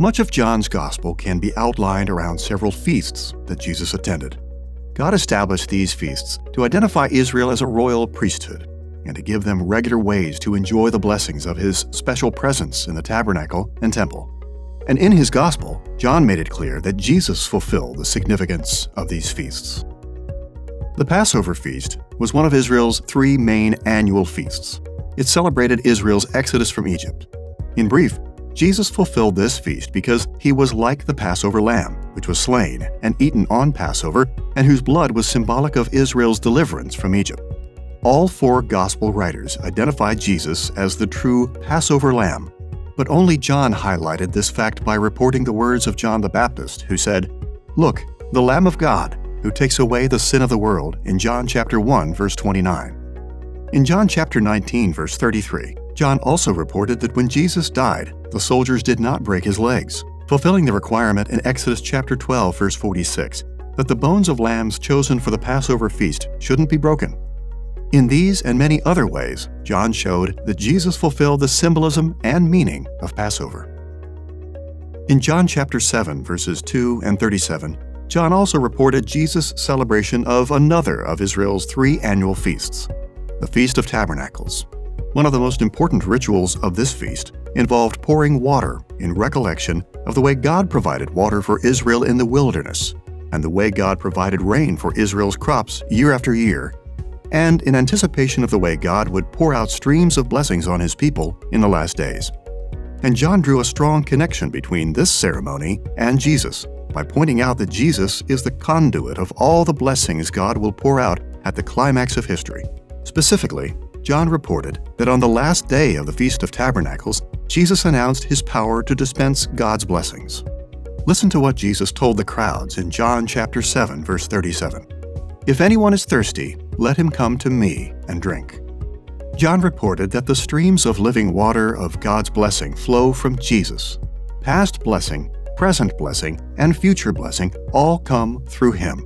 Much of John's Gospel can be outlined around several feasts that Jesus attended. God established these feasts to identify Israel as a royal priesthood and to give them regular ways to enjoy the blessings of His special presence in the tabernacle and temple. And in his Gospel, John made it clear that Jesus fulfilled the significance of these feasts. The Passover feast was one of Israel's three main annual feasts. It celebrated Israel's exodus from Egypt. In brief, Jesus fulfilled this feast because He was like the Passover Lamb, which was slain and eaten on Passover, and whose blood was symbolic of Israel's deliverance from Egypt. All four Gospel writers identified Jesus as the true Passover Lamb, but only John highlighted this fact by reporting the words of John the Baptist, who said, "Look, the Lamb of God, who takes away the sin of the world," in John chapter 1, verse 29. In John chapter 19, verse 33, John also reported that when Jesus died, the soldiers did not break His legs, fulfilling the requirement in Exodus chapter 12, verse 46, that the bones of lambs chosen for the Passover feast shouldn't be broken. In these and many other ways, John showed that Jesus fulfilled the symbolism and meaning of Passover. In John chapter 7, verses 2 and 37, John also reported Jesus' celebration of another of Israel's three annual feasts, the Feast of Tabernacles. One of the most important rituals of this feast involved pouring water in recollection of the way God provided water for Israel in the wilderness, and the way God provided rain for Israel's crops year after year, and in anticipation of the way God would pour out streams of blessings on His people in the last days. And John drew a strong connection between this ceremony and Jesus by pointing out that Jesus is the conduit of all the blessings God will pour out at the climax of history. Specifically, John reported that on the last day of the Feast of Tabernacles, Jesus announced His power to dispense God's blessings. Listen to what Jesus told the crowds in John chapter 7, verse 37. "If anyone is thirsty, let him come to me and drink." John reported that the streams of living water of God's blessing flow from Jesus. Past blessing, present blessing, and future blessing all come through Him.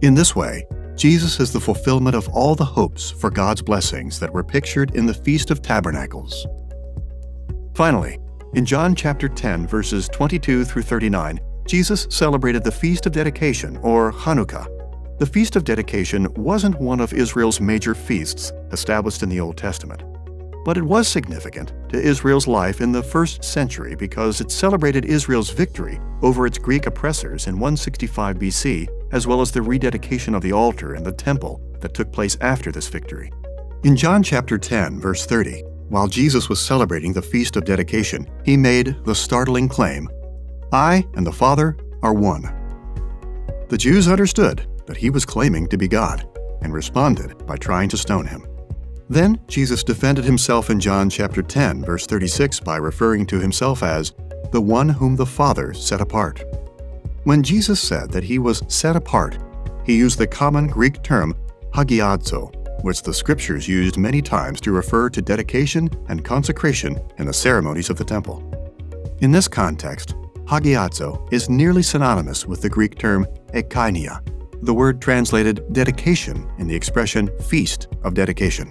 In this way, Jesus is the fulfillment of all the hopes for God's blessings that were pictured in the Feast of Tabernacles. Finally, in John chapter 10, verses 22 through 39, Jesus celebrated the Feast of Dedication, or Hanukkah. The Feast of Dedication wasn't one of Israel's major feasts established in the Old Testament, but it was significant to Israel's life in the first century because it celebrated Israel's victory over its Greek oppressors in 165 BC, as well as the rededication of the altar and the temple that took place after this victory. In John chapter 10, verse 30, while Jesus was celebrating the Feast of Dedication, He made the startling claim, "I and the Father are one." The Jews understood that He was claiming to be God and responded by trying to stone Him. Then Jesus defended Himself in John chapter 10, verse 36 by referring to Himself as the one whom the Father set apart. When Jesus said that He was set apart, He used the common Greek term hagiadzo, which the Scriptures used many times to refer to dedication and consecration in the ceremonies of the temple. In this context, hagiadzo is nearly synonymous with the Greek term ekainia, the word translated dedication in the expression feast of dedication.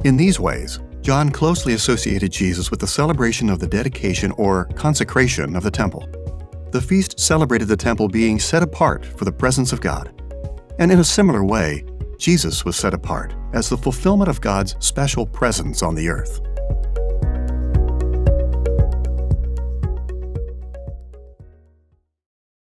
In these ways, John closely associated Jesus with the celebration of the dedication or consecration of the temple. The feast celebrated the temple being set apart for the presence of God. And in a similar way, Jesus was set apart as the fulfillment of God's special presence on the earth.